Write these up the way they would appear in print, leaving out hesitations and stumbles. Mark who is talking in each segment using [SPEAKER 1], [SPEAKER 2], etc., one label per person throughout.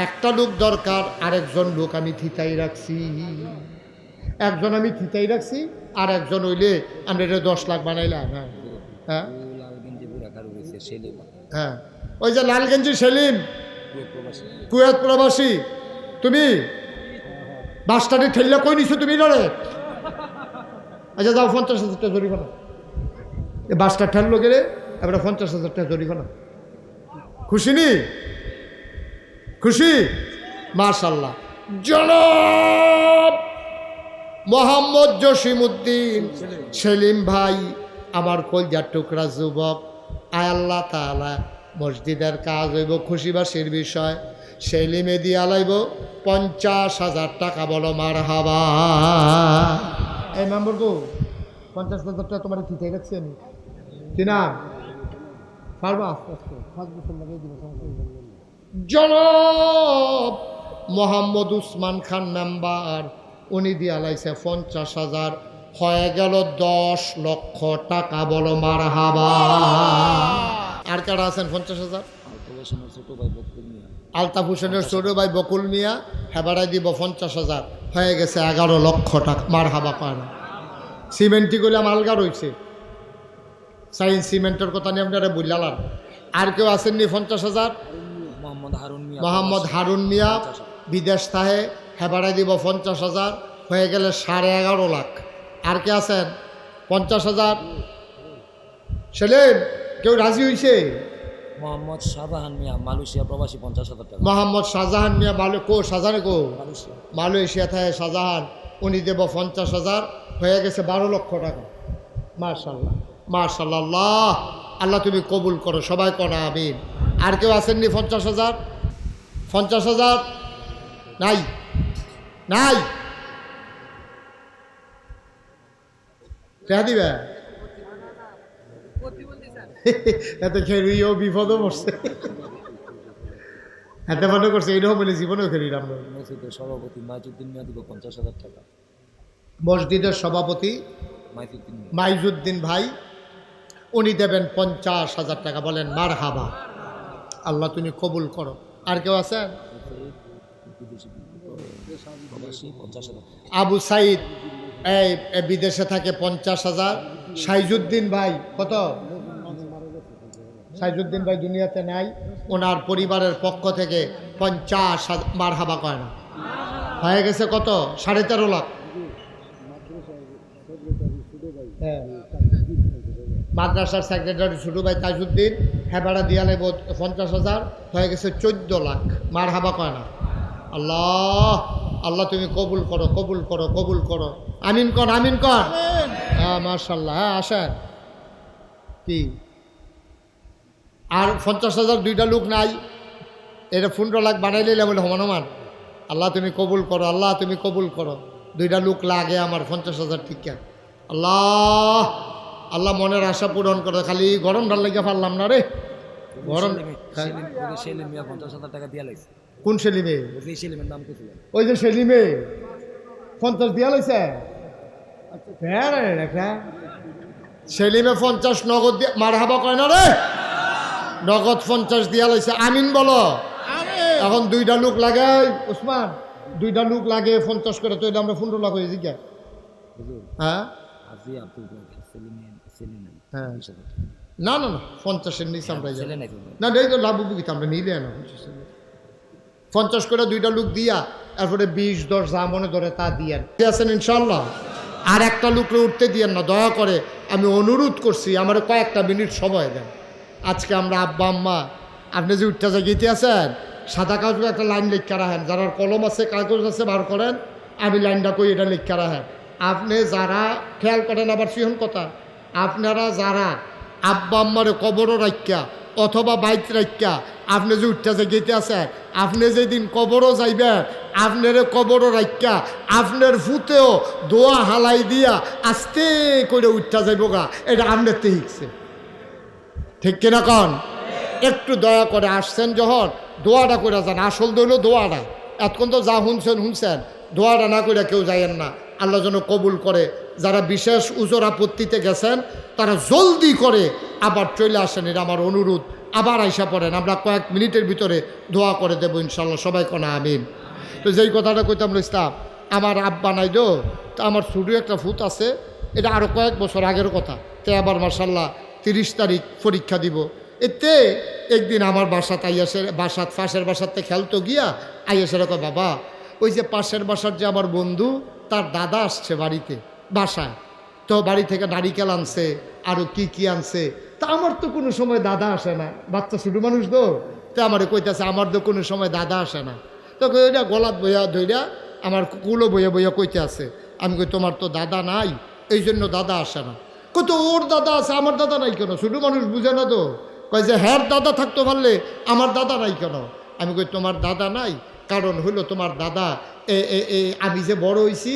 [SPEAKER 1] একটা লোক দরকার, আরেকজন লোক আমি থিতাই রাখছি। একজন আমি থিতাই রাখছি, আর একজন হইলে আমরা 10 লাখ বানাইলাম। হ্যাঁ হ্যাঁ হ্যাঁ, ওই যে লালগঞ্জি সেলিম, কুয়েত প্রবাসী, তুমি বাসটাটি ঠেললে কই নিছো তুমি রে? আচ্ছা যাও, 50,000 টাকা জরিমানা। এই বাসটা ঠেললো গেলে এবার 50,000 টাকা জরিমানা। খুশি নি? খুশি? মাশাআল্লাহ। জনাব মোহাম্মদ জসিমউদ্দিন সেলিম ভাই, আমার কলজার টুকরা যুবক, আয় আল্লাহ তাআলা মসজিদের কাজ হইব, খুশিবাসীর বিষয়। সেলিমে দিয়া লাইব 50,000 টাকা। বলো মারহাবা। এই নম্বর তো 50,000 টাকা তোমার কি ঠিক আছে? আমি কি না পারবা? আস্তে আস্তে 5 বছর লাগিয়ে দিব। জনাব মোহাম্মদ উসমান খান নাম্বার, উনি দিয়া লাইছে 50,000, হয়ে গেল 10 লক্ষ টাকা। বলো মারহাবা। আর কারা আছেন 50,000? আলতাফ হোসেনের ছোট ভাই বকুল মিয়া, হেবাড়াই দিব 50,000, হয়ে গেছে 11 লক্ষ টাকা। মারহাবা পায় না? সিমেন্টটি করলাম আলগা রয়েছে, সাইন্স সিমেন্টের কথা নিয়ে আপনারা বললাম। আর কেউ আসেননি 50,000? মোহাম্মদ হারুন মিয়া বিদেশ থাহে, হেবাড়াই দিব 50,000, হয়ে গেলে 11.5 লাখ। আর কে আছেন 50,000? সেলেন কেউ রাজি হয়েছে?
[SPEAKER 2] মোহাম্মদ শাহজাহান মিয়া মালয়েশিয়া প্রবাসী 50,000 টাকা।
[SPEAKER 1] মোহাম্মদ শাহজাহান মিয়া শাহজাহান মালয়েশিয়া থাকে শাহজাহান, উনি দেব 50,000, হয়ে গেছে 12 লক্ষ টাকা। মাশাআল্লাহ মাশাআল্লাহ। আল্লাহ আল্লাহ তুমি কবুল করো, সবাই করো আমিন। আর কেউ আসেননি 50,000? 50,000 নাই? নাই কে দিবে? এত খেলিও বিপদও পড়ছে, এত মনে করছে এইরকম বলে জীবনেও খেলিলাম।
[SPEAKER 2] মসজিদের সভাপতি মাইজুদ্দিন মিয়া দিব 50,000 টাকা।
[SPEAKER 1] মসজিদের সভাপতি মাইজুদ্দিন ভাই, উনি দেবেন 50,000 টাকা। বলেন মারহাবা। আল্লাহ তুমি কবুল করো। আর কেউ আছেন? আবু সাইদ এই বিদেশে থাকে 50,000। সাইজুদ্দিন ভাই কত? সাইজুদ্দিন ভাই দুনিয়াতে নাই, ওনার পরিবারের পক্ষ থেকে 50,000। মারহাবা কয় না? হয়ে গেছে কত? 13.5 লাখ। হ্যাঁ, মাদ্রাসার সেক্রেটারি ছোটো ভাই তাজউদ্দিন, হেবাড়া দিয়া লাগব 50,000, হয়ে গেছে 14 লাখ। মারহাবা কয় না? আল্লাহ আল্লাহ তুমি কবুল করো, কবুল করো, কবুল করো। আমিন কর, আমিন কর। হ্যাঁ মাশাআল্লাহ। হ্যাঁ আসেন। কি আর 50,000 দুইটা লোক নাই? এটা 15 লাখ বানাইলে বলে হমান। আল্লাহ তুমি কবুল করো, আল্লাহ তুমি কবুল করো। দুইটা লোক লাগে আমার 50,000 টিকা। আল্লাহ আল্লাহ মনের আশা পূরণ করো। খালি গরম ঢাল লেগে পারলাম না রে। গরম।
[SPEAKER 2] সেলিম মিয়া 50,000 টাকা দিয়া লাইছে।
[SPEAKER 1] কোন সেলিমে?
[SPEAKER 2] ওই সেলিমের নাম কি ছিল?
[SPEAKER 1] ওই যে সেলিমে 50 দিয়া লাইছে। সেলিমে 50 নগদ দিয়া। মারহাবা কয় না রে? নগদ 50 দিয়া লাইছে। আমিন বলো। এখন দুইটা লোক লাগে উসমান, দুইটা লোক লাগে 50 করে, তো এটা আমরা 15 লাখ হয়ে জিজ্ঞা। হ্যাঁ হ্যাঁ, না না না 50-এর নিচে আমরা না, এই তো লাভ বুকিতে আমরা নিলে না। 50 করে দুইটা লোক দিয়া, তারপরে 20-10 যা মনে ধরে তা দিয়ে আছেন ইনশাল্লাহ। আর একটা লোকরে উঠতে দিয়েন না দয়া করে, আমি অনুরোধ করছি, আমার কয়েকটা মিনিট সময় দেন। আজকে আমরা আব্বা আম্মা, আপনি যে উঠতে জায়গাতে আছেন, সাদা কাগজে একটা লাইন লিখা রাখেন। যারা কলম আছে কাগজ আছে বার করেন, আমি লাইনটা কই এটা লিখা রাখেন। আপনি যারা খেয়াল করেন, আবার সিহন কথা, আপনারা যারা আব্বা আম্মারে কবরও রাখিয়া অথবা বাইক রাখিয়া আপনি যে উঠতে জায়গাতে আছেন, আপনি যেদিন কবরও যাইবেন, আপনারে কবরও রাখিয়া আপনার ফুতেও দোয়া হালাই দিয়া আস্তে করে উঠতে যাইব গা, এটা আপনার তে শিখছে। ঠিক কিনা কন? একটু দয়া করে আসছেন যখন দোয়াটা করে যান। আসল দইল দোয়াটা। এতক্ষণ তো যা শুনছেন, দোয়াটা না করে কেউ যাইয়েন না। আল্লাহ যেন কবুল করে। যারা বিশেষ উজর আপত্তিতে গেছেন তারা জলদি করে আবার চলে আসেন, এটা আমার অনুরোধ। আবার আইসা পড়েন, আমরা কয়েক মিনিটের ভিতরে দোয়া করে দেবো ইনশাল্লাহ, সবাই কোনা আমিন। তো যেই কথাটা কইতাম ইসলাম, আমার আব্বা নাই দো, তা আমার ছোটো একটা ফুট আছে, এটা আরও কয়েক বছর আগের কথা। তে আবার মার্শাল্লাহ 30 তারিখ পরীক্ষা দিব। এতে একদিন আমার বাসাত আইয়াসের বাসাত পাশের বাসাতে খেলতো গিয়া আইয়াসের কয়, বাবা ওই যে পাশের বাসার যে আমার বন্ধু, তার দাদা আসছে বাড়িতে বাসায়, তো বাড়ি থেকে নারিকেল আনছে, আরও কি আনছে। তা আমার তো কোনো সময় দাদা আসে না, বাচ্চা ছোটো মানুষ তো, তা আমারে কইতেছে আমার তো কোনো সময় দাদা আসে না। তো ওইটা গলাত বইয়া ধইরা আমার কুলো বইয়া বইয়া কইতে আছে। আমি কই তোমার তো দাদা নাই, এই জন্য দাদা আসে না। কত ওর দাদা আছে, আমার দাদা নাই কেন? ছোটো মানুষ বুঝে না তো, কয় যে হ্যার দাদা থাকতে পারলে আমার দাদা নাই কেন? আমি কই তোমার দাদা নাই, কারণ হইলো তোমার দাদা আমি যে বড় হইছি,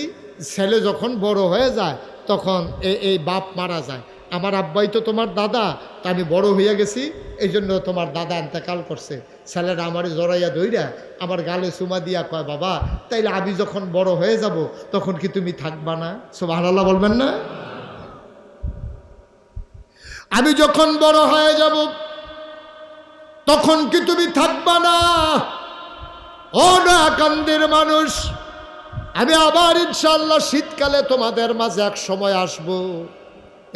[SPEAKER 1] ছেলে যখন বড় হয়ে যায় তখন এই বাপ মারা যায়। আমার আব্বাই তো তোমার দাদা, তা আমি বড় হইয়া গেছি, এই জন্য তোমার দাদা ইন্তেকাল করছে। ছেলেরা আমারে জড়াইয়া ধইরা আমার গালে চুমা দিয়া কয়, বাবা তাইলে আমি যখন বড় হয়ে যাব তখন কি তুমি থাকবা না? সুবহানাল্লাহ বলবেন না? আমি যখন বড় হয়ে যাব তখন কি তুমি থাকবা না? ও না কান্দের মানুষ, আমি আবার ইনশাল্লাহ শীতকালে তোমাদের মাঝে এক সময় আসব,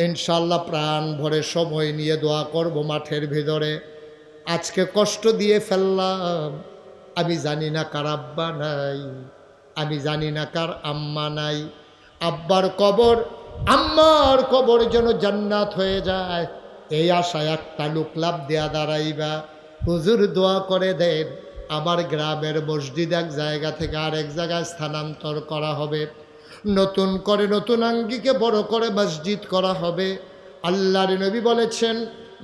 [SPEAKER 1] ইনশাল্লাহ প্রাণ ভরে সময় নিয়ে দোয়া করব মাঠের ভিতরে। আজকে কষ্ট দিয়ে ফেললাম, আমি জানি না কার আব্বা নাই, আমি জানি না কার আম্মা নাই। আব্বার কবর আম্মার কবর যেন জান্নাত হয়ে যায়, এই আশায় একটা লোক লাভ দেয়া দাঁড়াইবা। হুজুর দোয়া করে দেন, আমার গ্রামের মসজিদ এক জায়গা থেকে আরেক জায়গায় স্থানান্তর করা হবে, নতুন করে নতুন আঙ্গিকে বড় করে মসজিদ করা হবে। আল্লাহর নবী বলেছেন,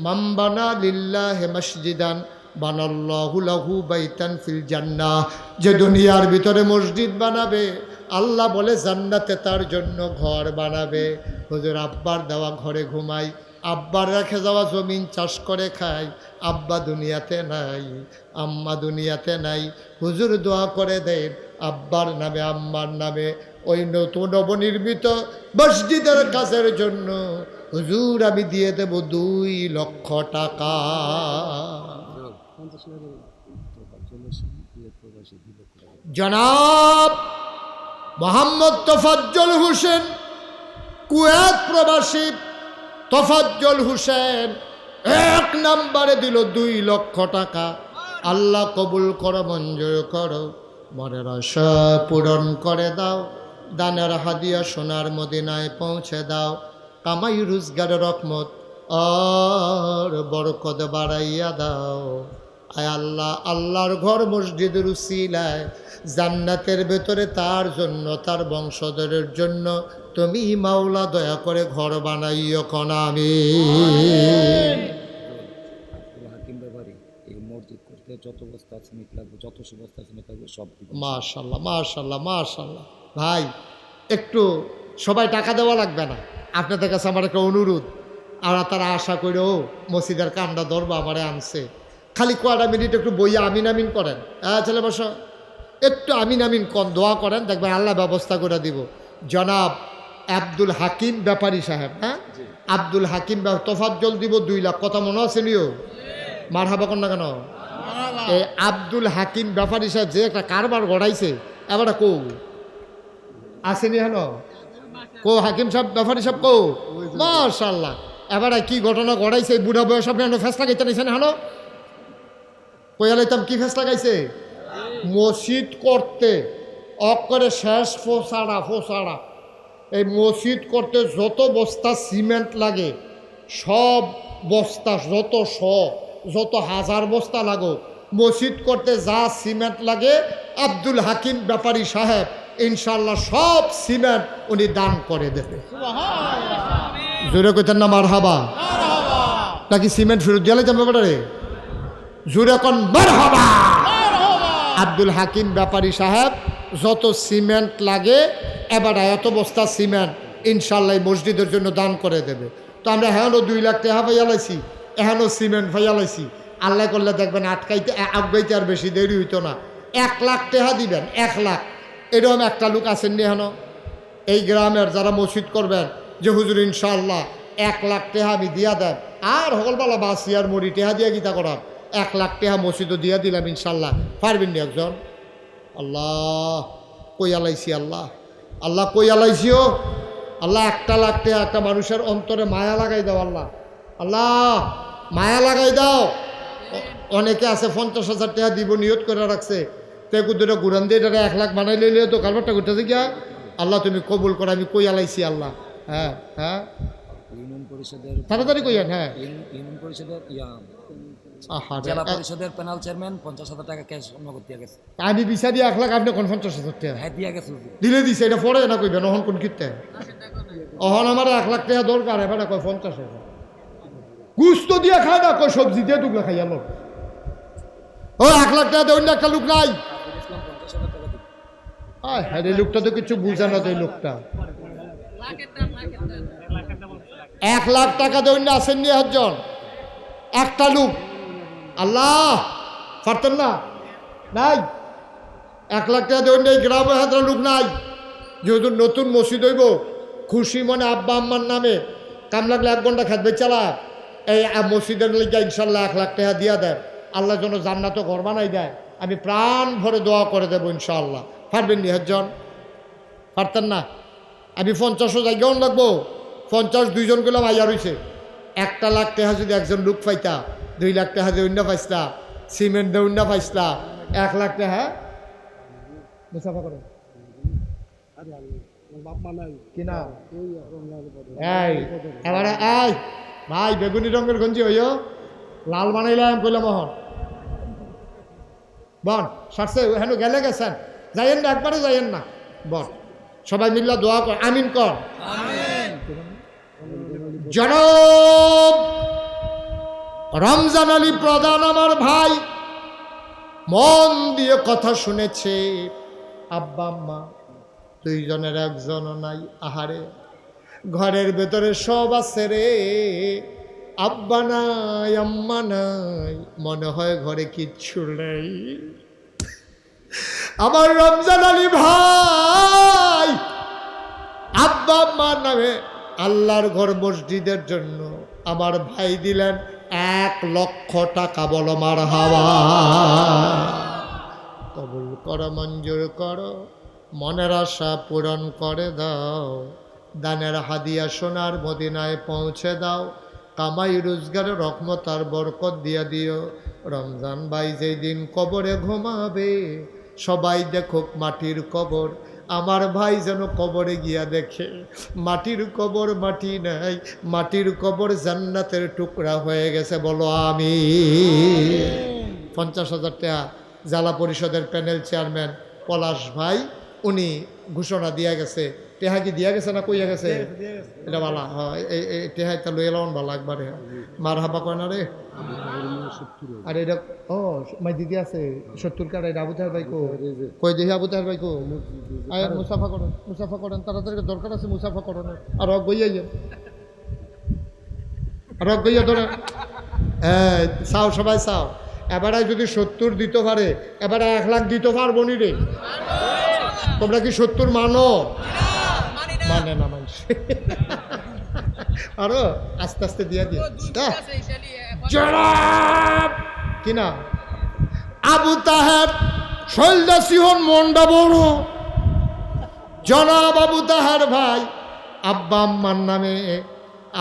[SPEAKER 1] মাম্বানা লিল্লাহি মসজিদান বানাল্লাহু লাহু বাইতান ফিল জান্নাহ। যে দুনিয়ার ভিতরে মসজিদ বানাবে, আল্লাহ বলে জান্নাতে তার জন্য ঘর বানাবে। হুজুর আব্বার দেওয়া ঘরে ঘুমাই, আব্বার রেখে যাওয়া জমিন চাষ করে খাই, আব্বা দুনিয়াতে নাই, আম্মা দুনিয়াতে নাই। হুজুর দোয়া করে দেন আব্বার নামে আম্মার নামে ওই নতুন নবনির্মিত মসজিদের কাজের জন্য হুজুর আমি দিয়ে দেব 2 লক্ষ টাকা। জনাব মোহাম্মদ তোফাজ্জল হোসেন, কুয়েত প্রবাসী তোফাজ্জল হোসেন 1 নম্বরে দিল 2 লক্ষ টাকা। আল্লাহ কবুল করো, মঞ্জুর করো, মনের আশা পূরণ করে দাও, দানের হাদিয়া সোনার মদিনায় পৌঁছে দাও, কামাই রোজগারের রহমত আর বরকত বাড়াইয়া দাও। আয় আল্লাহ, আল্লাহর ঘর মসজিদের উসিলায় জান্নাতের ভেতরে তার জন্য তার বংশধরের জন্য তুমি মাওলা দয়া করে ঘর বানাইও কোনা আমিন।
[SPEAKER 2] হাকিম ব্যাপারী এই মসজিদ করতে যত বস্তা সিমেন্ট লাগবে, যত বস্তা সিমেন্ট লাগবে সব দিব।
[SPEAKER 1] মাশাআল্লাহ মাশাআল্লাহ মাশাআল্লাহ। ভাই একটু সবাই টাকা দেওয়া লাগবে না, আপনাদের কাছে আমার একটা অনুরোধ। আর তারা আশা করেও মসজিদের কামটা ধরবো আমারে আনছে, খালি কয়টা মিনিট একটু বইয়া আমিন আমিন করেন। ছেলে বসো, একটু আমিন আমিন কম দোয়া করেন, দেখবেন আল্লাহ ব্যবস্থা করে দিব। জনাব আব্দুল হাকিম ব্যাপারী সাহেব, হ্যাঁ আব্দুল হাকিম তোফাজ্জল দিব 2 লাখ, কথা মনে আছে নিও? মার হাবা কর না কেন? এই আব্দুল হাকিম ব্যাপারী সাহেব যে একটা কারবার গড়াইছে, এবার কৌ আসেনি হেন কো হাকিম সাহেব ব্যাপারী সাহেব কৌ? মাশাআল্লাহ, এবার কি ঘটনা গড়াইছে, বুড়া বয়স আপনি ফেসলা গাইতে নিছেন হেন কইয়ালাইতাম কি ফেসলা গাইছে? মসজিদ করতে অকরে শেষ ফোসাড়া এই মসজিদ করতে যত বস্তা সিমেন্ট লাগে সব বস্তা, যত হাজার বস্তা লাগো, মসজিদ করতে যা সিমেন্ট লাগে আব্দুল হাকিম ব্যাপারী সাহেব ইনশাল্লাহ সব সিমেন্ট উনি দান করে দেবে। জোরে কইতেন না মারহাবা? নাকি সিমেন্ট ফেরত দিয়ে যাবে ব্যাপারে? জোরে কোন মারহাবা। আব্দুল হাকিম ব্যাপারী সাহেব যত সিমেন্ট লাগে এবার এত বস্তা সিমেন্ট ইনশাল্লাহ মসজিদের জন্য দান করে দেবে। তো আমরা এখনও 2 লাখ টাকা ভাইয়ালাইছি, এখনও সিমেন্ট ভাইয়ালাইছি। আল্লাহ করলে দেখবেন আগাইতে আর বেশি দেরি হইতো না। 1 লাখ টাকা দিবেন, 1 লাখ। এরকম একটা লোক আসেননি এখনো এই গ্রামের যারা মসজিদ করবেন যে হুজুর ইনশাআল্লাহ 1 লাখ টাকা আমি দিয়া দেন, আর হকলবালা বাসি আর মরি টেহা দিয়া গীতা করার 1 লাখ টেহা মসজিদও দিয়া দিলাম ইনশাল্লাহ। পারবেন নি একজন? আল্লাহ কই আলাইছি, আল্লাহ আল্লাহ কই আলাইছিও আল্লাহ। 1 লাখ টেহা একটা মানুষের অন্তরে মায়া লাগাই দাও আল্লাহ, আল্লাহ মায়া লাগাই দাও। অনেকে আছে 50,000 টাকা দিব নিয়ত করে রাখছে, তেকু দুটো গুরান দিয়ে এটা 1 লাখ বানাই লইলে তো কারবারটা করতেছে গিয়া। আল্লাহ তুমি কবুল করো, আমি কই আলাইছি আল্লাহ। হ্যাঁ হ্যাঁ
[SPEAKER 2] ইউনিয়ন পরিষদের
[SPEAKER 1] তাড়াতাড়ি কইয়েন। হ্যাঁ
[SPEAKER 2] ইউনিয়ন পরিষদের
[SPEAKER 1] আহারে,
[SPEAKER 2] জেলা পরিষদের প্যানেল চেয়ারম্যান 50,000 টাকা ক্যাশ নগদ দিয়া গেছে।
[SPEAKER 1] আমি বিচারি 1 লাখ, আপনি কোন 50,000 টাকা
[SPEAKER 2] হ্যাঁ দিয়া গেছে।
[SPEAKER 1] দিলে দিছে, এটা পড়ে না কইবেন অহন কোন কীর্তে অহন আমার 1 লাখ টাকা দরকার, এবার কয় 50,000 গুস্ত দিয়া খায় না, কয় সবজি দিয়ে টুকলা খাইয়া লোক। ও 1 লাখ টাকা দেয়, অন্য একটা লোক নাই।
[SPEAKER 2] 50,000 টাকা দিই।
[SPEAKER 1] হ্যাঁ এই লোকটা তো কিছু বুঝে না, এই লোকটা 1 লাখ টাকা দেয়, অন্য আসেননি একজন, একটা লোক। আল্লাহ পারতেন না, নাই 1 লাখ টাকা দেয়, এই গ্রামে হাজার লোক নাই। যেহেতু নতুন মসজিদ হইব, খুশি মনে আব্বা আম্মার নামে কাম লাগলে 1 ঘন্টা খাদবে চালা এই মসজিদের লিগা ইনশাল্লাহ 1 লাখ টাকা দিয়া দেয়। আল্লাহ যেন জান্নাত ঘর বানাই দেয়, আমি প্রাণ ভরে দোয়া করে দেবো ইনশাআল্লাহ। পারবেন নি একজন? পারতেন না? আমি 50ও জায়গাও লাগবো, 50 2জন গেলাম আইয়া রয়েছে। 1 লাখ টাকা যদি একজন লোক পাইতা, 2 লাখ টাকা দিয়ে অন্য পাইসলা, সিমেন্ট দিয়ে অন্য পাইসলা, 1 লাখ টাকা মুসাফা করো কিনা। এই এবারে এই ভাই বেগুনি রঙের গঞ্জি হইও, লাল বানাইলাম কইলাম মোহন বন সারছে হেন গেলে গেছেন, যাইয়েন না, একবারে যাইয়েন না। বন সবাই মিল্লা দোয়া কর, আমিন কর। জনাব রমজান আলী প্রধান আমার ভাই মন দিয়ে কথা শুনেছে। আব্বা আম্মা 2 জনের 1 জনও নাই। আহারে ঘরের ভেতরে সব আছে রে, আব্বা নাই আম্মা নাই, মনে হয় ঘরে কিচ্ছু নেই। আমার রমজান আলী ভাই আব্বা আম্মার নামে আল্লাহর ঘর মসজিদের জন্য আমার ভাই দিলেন 1 লক্ষ টাকা। বলো মারহাবা। কবুল করো, মঞ্জুর করো, মনের আশা পূরণ করে দাও, দানের হাদিয়া সোনার মদিনায় পৌঁছে দাও, কামাই রোজগারে রহমত আর বরকত দিয়া দিও। রমজান ভাই যেই দিন কবরে ঘুমাবে, সবাই দেখুক মাটির কবর, আমার ভাই যেন কবরে গিয়া দেখে মাটির কবর মাটি নাই, মাটির কবর জান্নাতের টুকরা হয়ে গেছে। বলো আমি। 50,000 টাকা জেলা পরিষদের প্যানেল চেয়ারম্যান পলাশ ভাই উনি ঘোষণা দিয়া গেছে। টেহা কি দিয়া গেছে না কইয়া গেছে? এটা বালা হয়, এই টেহা এটা লইয়া লাউন বালা একবারে মার হাবা কয় না রে। আর এটা ও মাই দিদি আছে 70 কার। এটা আবু তাহের ভাই কই দেখি, আবু তাহের ভাই আয় মুসাফা করেন, মুসাফা করেন, তাড়াতাড়ি দরকার আছে মুসাফা করেন। আর গইয়া আর গইয়া ধরে চাও, সবাই চাও। এবারে যদি 70 দিতে পারে, এবারে 1 লাখ দিতে পারবো নি রে? তোমরা কি 70 মানো? মানে না মানুষ আরো আস্তে আস্তে দিয়া দিয়ে কিনা। আবু তাহের শৈলদা সিহন মন্ডা বড় জনাব আবু তাহের ভাই আব্বা আম্মার নামে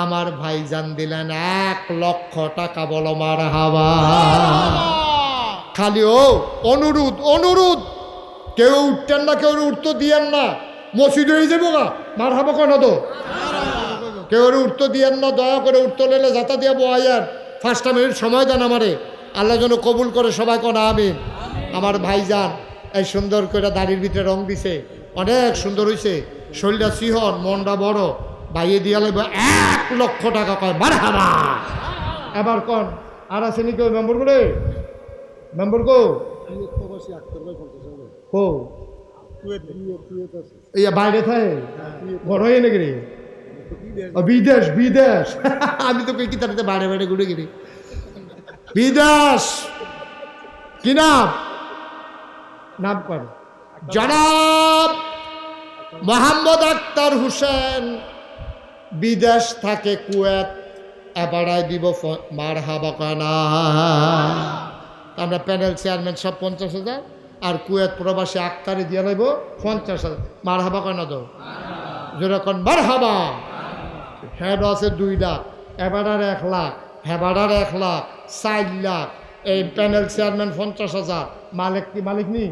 [SPEAKER 1] আমার ভাই জান দিলেন 1 লক্ষ টাকা। বলো মারহাবা। খালি ও অনুরোধ, অনুরোধ, কেউ উঠতেন না, কেউ উঠতে দিয়েন না, মসজিদ হয়ে যাবো গা। মারহাবা কেন তো কেউ উঠতে দিয়েন না, দয়া করে উঠতে লেলে যাতা দিয়ে বয়ার 5টা মিনিট সময় দেন আমারে। আল্লাহ যেন কবুল করে, সবাই কোন আমিন। আমার ভাইজান এই সুন্দর করে দাড়ির ভিতরে রং দিছে, অনেক সুন্দর হয়েছে, শরীরটা সিহন, মনটা বড়। ভাইয়ে দিয়া লাগবে 1 লক্ষ টাকা। কয় মারহাবা। এবার কন আর আছে নি কেউ মেম্বর করে? মেম্বর কো বাইরে থাকে বড় হয়ে নাকি রে? বিদেশ, বিদেশ আমি তো কি তার বাইরে বাইরে ঘুরে গেলি বিদেশ। কি নাম? নাম কর জনাব মোহাম্মদ আক্তার হোসেন, বিদেশ থাকে কুয়েত। এবারাই দিব মার হাবা কানা। আমরা প্যানেল চেয়ারম্যান সব 50,000 আর কুয়েত প্রবাসী আক্তারে দিয়ে লাগবো 50,000। মার হাবা কানা দো যেরকম মার হাবা। হেড আছে 2 লাখ, এবারার 1 লাখ, হেবারার 1 লাখ, 4 লাখ। এই প্যানেল চেয়ারম্যান 50,000, মালিক কি মালিক নি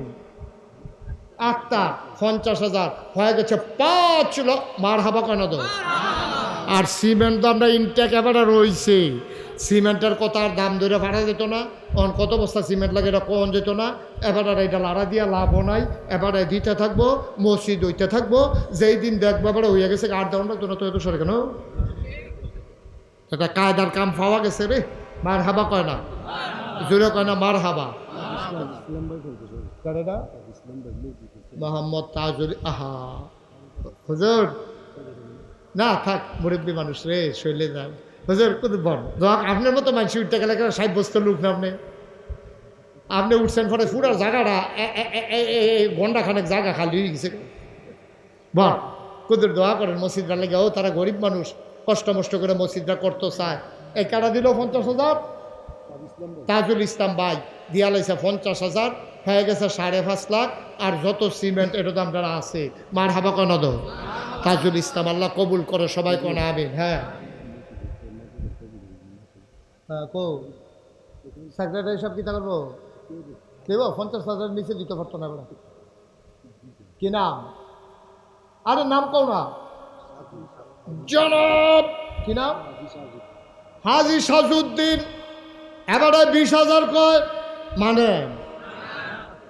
[SPEAKER 1] আক্তার 50,000 হয়ে গেছে 5 লাখ। মার হাবা কানা দো। আর সিমেন্ট তো আমরা ইনটেক এবারে রয়েছে, সিমেন্টের কত আর দাম ধরে ভাড়া যেত না, অন কত বস্তা সিমেন্ট লাগে এটা কম যেত না। এবারে এটা লাড়া দিয়া লাভও নাই, এবারে দিতে থাকবো, মসজিদ হইতে থাকবো। যেই দিন দেখবো এবারে হইয়া গেছে 8 দাম লাগতো না, তো এত সরে কেন? এটা কায়দার কাম পাওয়া গেছে রে। মার হাবা কয় না, জোরে কয় না মার হাবা। মোহাম্মদ তাজুল আহা হুজুর না থাক, মুরব্বী মানুষ রে, শৈলে যান হুজুর কত বড় আপনার মতো মানুষ উঠতে গেলে 60 বস্তা লোক না। আপনি উঠছেন পরে পুরার জায়গাটা ঘন্টা খানেক জায়গা খালি হয়ে গেছে। বল কুদুর দোয়া করেন মসজিদরা লেগে। ও তারা গরিব মানুষ, কষ্ট মষ্ট করে মসজিদরা করতে চায়। এই কারা দিল 50,000? তাজুল ইসলাম ভাই দিয়া লাইছে 50,000, হয়ে গেছে 5.5 লাখ। আর যত সিমেন্ট এটা তো আপনারা আছে। মার হাবা কেন দো তাজুল ইসলাম, আল্লাহ কবুল করে সবাই কোন আমিন। হ্যাঁ হ্যাঁ কো সেক্রেটারি সব কি করবো দেব? 50,000 নিচে দিতে পারতো না। এবার কি নাম? আরে নাম কও না। জনাব কি নাম? হাজি সাজউদ্দিন। এবারে 20,000 কয় মানে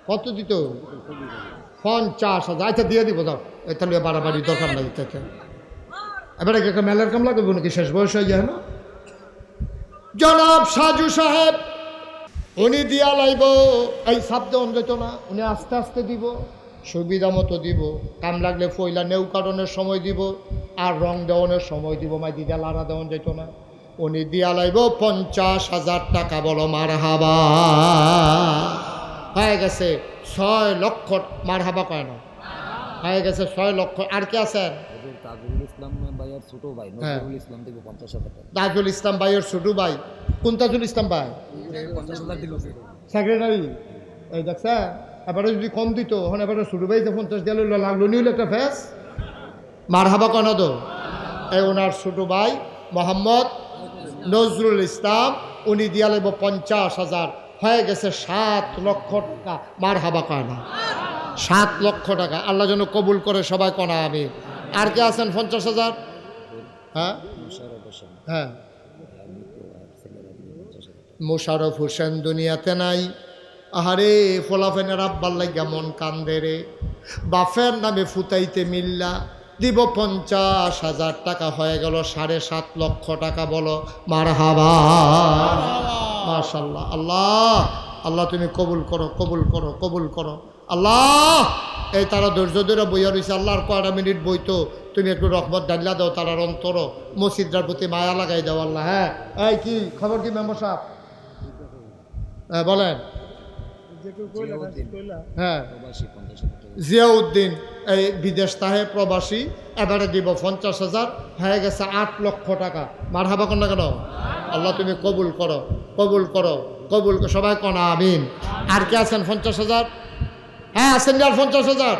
[SPEAKER 1] কত দিত? 50,000। আচ্ছা দিয়ে দিব, দাও। তাহলে বাড়াবাড়ি দরকার নাই। এবারে একটা মেলার কাম লাগবে নাকি? শেষ বয়স হয়ে যায় না? জনাব সাজু সাহেব উনি দিয়া লাইব। এই সাপ দেওয়ান যেত না, উনি আস্তে আস্তে দিব, সুবিধা মতো দিব। কাম লাগলে ফইলা নেউ কারণের সময় দিব, আর রং দেওয়ানের সময় দিব। মাই দিদা লাড়া দেওয়ান যেত না। উনি দিয়া লাইব 50,000 টাকা। বলো মার হাবা। হয়ে গেছে 6 লক্ষ। মার হাবা কয় না? হয়ে গেছে 6 লক্ষ। আর কে আছেন?
[SPEAKER 2] তাজুল ইসলাম ভাইয়ের ছোট ভাই নজরুল ইসলাম দিব 50,000 টাকা।
[SPEAKER 1] তাজুল ইসলাম ভাইয়ের ছোট ভাই। কোন তাজুল ইসলাম ভাই?
[SPEAKER 2] 50,000 দিল
[SPEAKER 1] সেক্রেটারি। এই দেখছে এবারে যদি কম দিত, এখন এবারে ছোট ভাই যে 50 দিয়ে লাগলো নিল একটা ফেস। মার হাবা কেন দো? এই ওনার ছোট ভাই মোহাম্মদ নজরুল ইসলাম, উনি দিয়া লাগব 50,000। হয়ে গেছে 7 লক্ষ টাকা। মার হাবা কয় না? 7 লক্ষ টাকা। আল্লাহ যেন কবুল করে সবাই কনা আমি। আর কে আছেন 50,000? হ্যাঁ হ্যাঁ মোশারফ হোসেন দুনিয়াতে নাই। আহারে ফোলাফেনের আব্বার লাগিয়া মন কান্দে রে। বাফের নামে ফুতাইতে মিল্লা দিব 50,000 টাকা। হয়ে গেল 7.5 লক্ষ টাকা। বলো মার হাবা। মাশাল্লাহ। আল্লাহ আল্লাহ তুমি কবুল করো, কবুল করো, কবুল করো আল্লাহ। এই তারা ধৈর্য ধরে বইয়া রয়েছে। আল্লাহর কয়টা মিনিট বইতো, তুমি একটু রহমত ডাল্লা দাও তারার অন্তর, মসজিদটার প্রতি মায়া লাগাই দাও আল্লাহ। হ্যাঁ এই কি খবর? কি মেম্বার সাহেব? হ্যাঁ বলেন। হ্যাঁ জিয়াউদ্দিন এই বিদেশ তাহে প্রবাসী। এবারে দিব 50,000। হয়ে গেছে 8 লক্ষ টাকা। মার হাবা কন্যা কেন? আল্লাহ তুমি কবুল করো, কবুল করো, কবুল করো সবাই কনা আমিন। আর কে আছেন 50,000? হ্যাঁ আছেন আর 50,000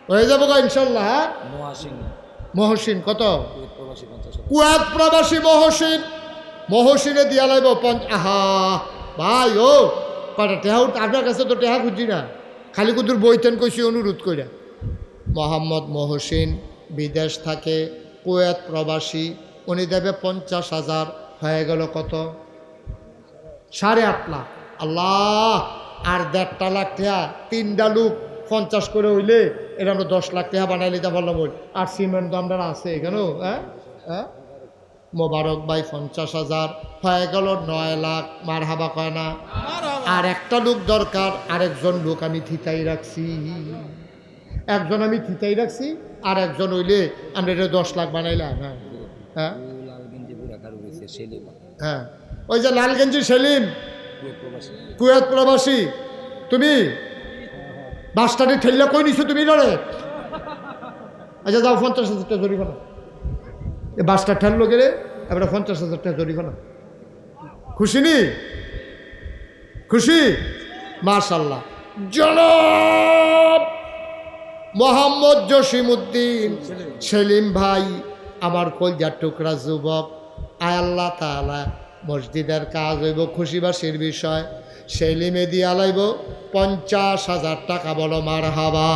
[SPEAKER 1] হয়ে যাবো গা ইনশাল্লাহ। হ্যাঁ মহসিন কত? কুয়েত প্রবাসী মহসিন। মহসিনে দিয়া লাগব আহা ভাই ও কটা টেহা। আপনার কাছে তো টেহা খুঁজি না, খালি কুদুর বইতেন কইছি অনুরোধ করে। মোহাম্মদ মহসিন বিদেশ থাকে, কুয়েত প্রবাসী। উনি দেবে 50,000। হয়ে গেল কত? 8.5 লাখ। আল্লাহ আর 1.5 লাখ টাকা। 3টা লোক 50 করে হইলে এটা আমরা 10 লাখ টাকা বানাই নিতে পারলাম। আর সিমেন্ট দামটা আছে এখানেও। হ্যাঁ হ্যাঁ মোবারক ভাই 50,000। হয়ে গেল 9 লাখ। মার হাবা কয় না? আর একটা লোক দরকার। আরেকজন লোক আমি থিতাই রাখছি। একজন আমি থিতাই রাখছি, আর একজন হইলে আমরা এটা 10 লাখ বানাইলাম। হ্যাঁ হ্যাঁ হ্যাঁ ওই যে লালগঞ্জি সেলিম কুয়েত প্রবাসী। তুমি বাসটাটি ঠেললে কই নিছো তুমি রে? আচ্ছা যাও 50,000 টাকা জরিমানা। এ বাসটা ঠেললো গেলে এবারে 50,000 টাকা জরিমানা। খুশি নি? খুশি? মাশাআল্লাহ। জনাব মোহাম্মদ জসিমউদ্দিন সেলিম ভাই, আমার কলজার টুকরা যুবক, আয় আল্লাহ তাআলা মসজিদের কাজ হইব খুশিবাসীর বিষয়, সেলিমে দিয়া লাইব 50,000 টাকা। বলো মারহাবা।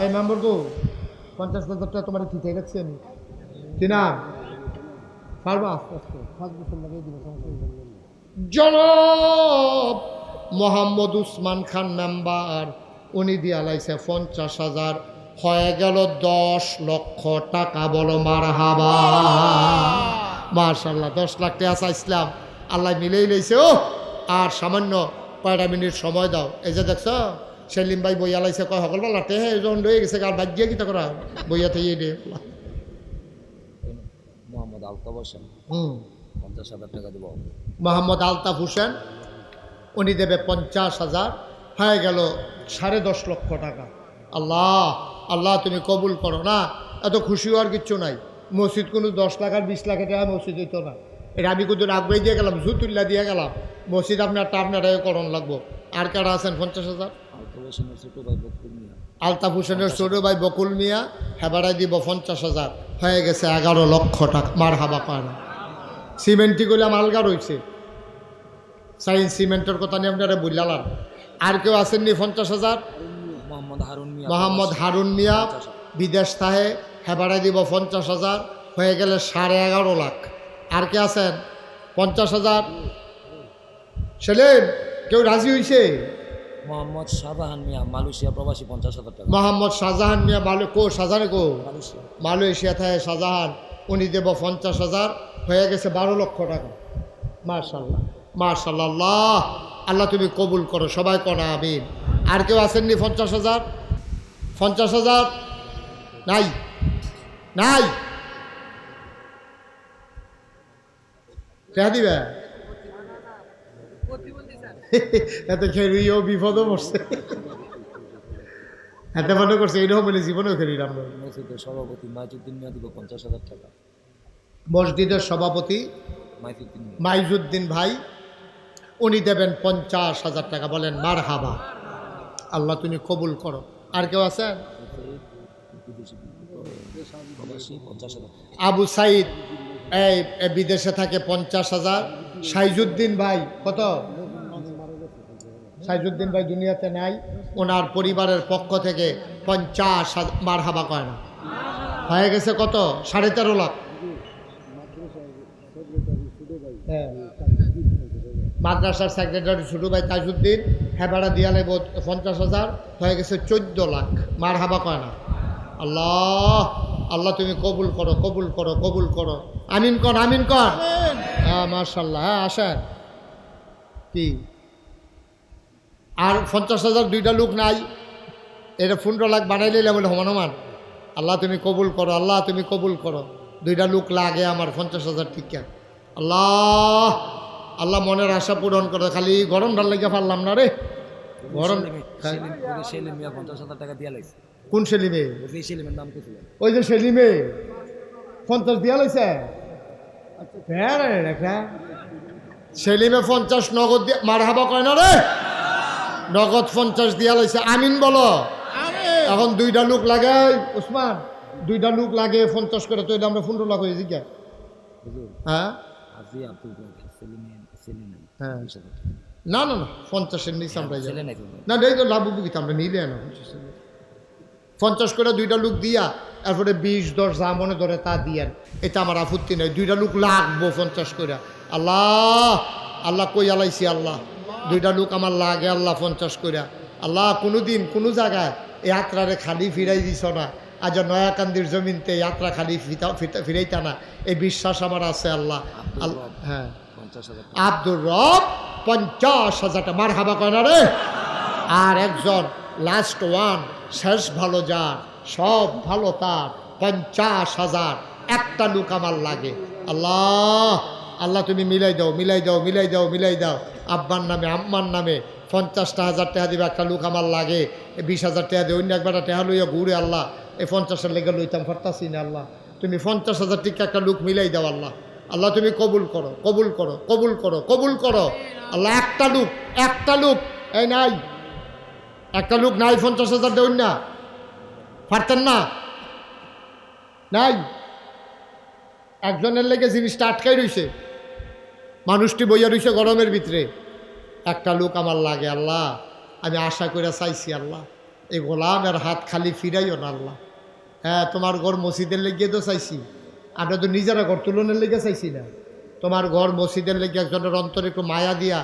[SPEAKER 1] এই নম্বর তো 50,000 টাকা তোমার কি ঠিক আছে? আমি কি না পারবা? আস্তে আস্তে 5 বছর লাগিয়ে দিব। জনাব মোহাম্মদ উসমান খান নাম্বার, উনি দিয়া লাইছে 50,000, হয়ে গেল 10 লক্ষ টাকা। বলো মারহাবা। মাশাআল্লাহ, 10 লাখ টাকা চাইছিলাম, আল্লাহ মিলেই লইছে। ও আর সামান্য কয়টা মিনিট সময় দাও। এই যে দেখছ সেলিম ভাই বইয়া লাইছে, কয় সকল লাটে হ্যাঁ যখন রয়ে গেছে গাল বাদ দিয়ে কিতা করা বইয়া থেকে দে।
[SPEAKER 2] মোহাম্মদ আলতাফ হোসেন 50,000 টাকা দেবো।
[SPEAKER 1] মোহাম্মদ আলতাফ হোসেন উনি দেবে 50,000, হয়ে গেল 10.5 লক্ষ টাকা। আল্লাহ আল্লাহ তুমি কবুল করো। না এত খুশি হওয়ার কিচ্ছু নাই। মসজিদ কোনো 10 লাখ আর 20 লাখের টাকা মসজিদ হইতো না। এটা আমি কিন্তু আগ্রহী দিয়ে গেলাম, জুতুল্লা দিয়ে গেলাম। মসজিদ আপনারাই করণ লাগবো। আর কারা আছেন 50,000? আলতাফ হোসেনের ছোট ভাই বকুল মিয়া, হেবাড়াই দিব 50,000, হয়ে গেছে 11 লক্ষ টাকা। মার হাবা পায় না। সিমেন্টটি করলাম আলগা রয়েছে, সাইন্স সিমেন্টের কথা নিয়ে আপনারা বুঝলাম। আর কেউ আসেননি 50,000? মোহাম্মদ হারুন মিয়া বিদেশ থাহে, হেবাড়াই দিব 50,000, হয়ে গেলে 11.5 লাখ। আর কে আছেন 50,000? সেলিম কেউ রাজি হয়েছে?
[SPEAKER 2] মোহাম্মদ শাহজাহান মিয়া মালয়েশিয়া প্রবাসী 50,000 টাকা।
[SPEAKER 1] মোহাম্মদ শাহজাহান মিয়া শাহজাহান মালয়েশিয়া থাকে শাহজাহান, উনি দেব 50,000, হয়ে গেছে 12 লক্ষ টাকা। মাশাআল্লাহ মাশাআল্লাহ। আল্লাহ আল্লাহ তুমি কবুল করো, সবাই করো আমিন। আর কেউ আসেননি 50,000? 50,000 নাই নাই কে দিবে? এত খেলুইও বিপদও পড়ছে, এত মনে করছে এরকম বলে জীবনেও খেলিলাম।
[SPEAKER 2] মসজিদের সভাপতি মাইজুদ্দিন মিয়া দিব 50,000 টাকা।
[SPEAKER 1] মসজিদের সভাপতি মাইজুদ্দিন ভাই, উনি দেবেন 50,000 টাকা। বলেন মারহাবা। আল্লাহ তুমি কবুল করো। আর কেউ আছেন? আবু সাইদ এই বিদেশে থাকে 50,000। সাইজুদ্দিন ভাই কত? সাইজুদ্দিন ভাই দুনিয়াতে নাই, ওনার পরিবারের পক্ষ থেকে 50,000। মারহাবা কয় না? হয়ে গেছে কত? 13.5 লাখ। হ্যাঁ, মাদ্রাসার সেক্রেটারি ছোট ভাই তাজউদ্দিন, হেবাড়া দিয়া নেব 50,000, হয়ে গেছে 14 লাখ। মারহাবা কয় না? আল্লাহ আল্লাহ তুমি কবুল করো কবুল করো কবুল করো। আমিন কর আমিন কর। হ্যাঁ মাশাআল্লাহ। হ্যাঁ আসেন। কি আর 50,000 দুইটা লোক নাই, এটা 15 লাখ বানাইলে বলে হমান। আল্লাহ তুমি কবুল করো, আল্লাহ তুমি কবুল করো। দুইটা লোক লাগে আমার 50,000 টিকা। আল্লাহ আল্লাহ মনের আশা পূরণ করো। খালি গরম ডাল লেগে পারলাম না রে। গরম
[SPEAKER 2] সেলিম মিয়া 50,000 টাকা দিয়া লাইছে।
[SPEAKER 1] কোন সেলিমে?
[SPEAKER 2] ওই সেলিমের নাম কি ছিল?
[SPEAKER 1] ওই যে সেলিমে 50 দিয়া লাইছে। সেলিমে 50 নগদ দিয়া। মারহাবা কয় না রে? নগদ 50 দিয়া লাইছে। আমিন বলো। এখন দুইটা লোক লাগে উসমান, দুইটা লোক লাগে 50 করে, তো এটা আমরা 15 লাখ হয়ে জিজ্ঞা। হ্যাঁ হ্যাঁ না না না 50-এর নিচে আমরা না এই তো লাভ বুকিতে আমরা নিলে না 50 করে দুইটা লোক দিয়া, এরপরে 20-10 যা মনে ধরে তা দিয়েন, এটা আমার আপত্তি নয়। দুইটা লোক লাগবো 50 করে। আল্লাহ আল্লাহ কই আলাইছি আল্লাহ, দুইটা লোক আমার লাগে আল্লাহ 50 করে। আল্লাহ কোনো দিন কোনো জায়গায় এই যাত্রারে খালি ফিরাই দিছ না। আজ নয়াকান্দির জমিনতে যাত্রা খালি ফিরাইতা না, এই বিশ্বাস আমার আছে আল্লাহ। হ্যাঁ আব্দুর রব 50,000 টাকা। মারহাবা কয় না রে? আর একজন লাস্ট ওয়ান, শেষ ভালো যার সব ভালো তার, 50,000 একটা লোক আমার লাগে। আল্লাহ আল্লাহ তুমি মিলাই দাও মিলাই দাও মিলাই দাও মিলাই দাও। আব্বার নামে আম্মার নামে 50,000 টাকা দিবে, একটা লোক আমার লাগে। 20,000 টাকা দিয়ে অন্য একবার টাকা লইয়া ঘুরে আল্লাহ এই 50-এর লেগে লইতাম পারতাছি না। আল্লাহ তুমি 50,000 টাকা একটা লোক মিলাই দাও আল্লাহ। আল্লাহ তুমি কবুল করো, কবুল করো, কবুল করো, কবুল করো আল্লাহ। একটা লোক এই নাই, একটা লোক নাই 50,000 দেউন না, পারতেন না? নাই, একজনের লেগে জিনিসটা আটকাই রইছে, মানুষটি বইয়া রইছে গরমের ভিতরে। একটা লোক আমার লাগে আল্লাহ, আমি আশা করে চাইছি আল্লাহ, এই গোলামের হাত খালি ফিরাইও না আল্লাহ। হ্যাঁ, তোমার ঘর মসজিদের লেগে তো চাইছি, আমরা তো নিজেরা ঘর তুলনের লেগে চাইছি না। তোমার ঘর মসজিদের লেগে একজনের অন্তরে একটু মায়া দিয়া,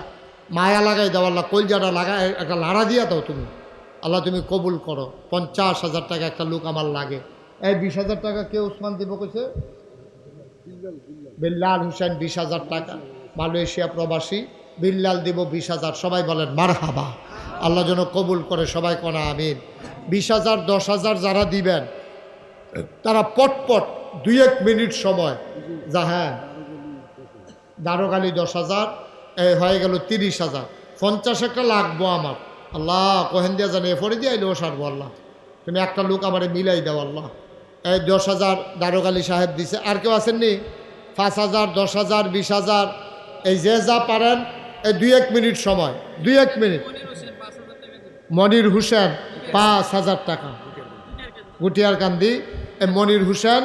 [SPEAKER 1] মায়া লাগাই দাও আল্লাহ, কলজাটা লাগাই একটা লাড়া দিয়া দাও তুমি আল্লাহ। তুমি কবুল করো। 50,000 টাকা একটা লোক আমার লাগে। এই 20,000 টাকা কে উসমান দিব কইছে? বিল্লাল হুসেন 20,000 টাকা, মালয়েশিয়া প্রবাসী। বিল্লাল দিব 20,000। সবাই বলেন মারহাবা। আল্লাহ যেন কবুল করে, সবাই কোনা আমিন। 20,000 10,000 যারা দিবেন তারা পটপট 2-1 মিনিট সময় যা। হ্যাঁ, দারোগালি 10,000, এই হয়ে গেল 30,000। 50 একটা লাগবো আমার আল্লাহ, কোহেন দিয়া জানি এফরে দিয়ে আইলেও সারবো আল্লাহ। তুমি একটা লোক আমার মিলাই দাও আল্লাহ। এই 10,000 দারোগালি সাহেব দিছে। আর কেউ আসেননি? 5,000 10,000 20,000, এই যে যা পারেন এই 2-1 মিনিট সময়, 2-1 মিনিট। মনির হোসেন 5,000 টাকা, গুটিয়ার কান্দি। মনির হোসেন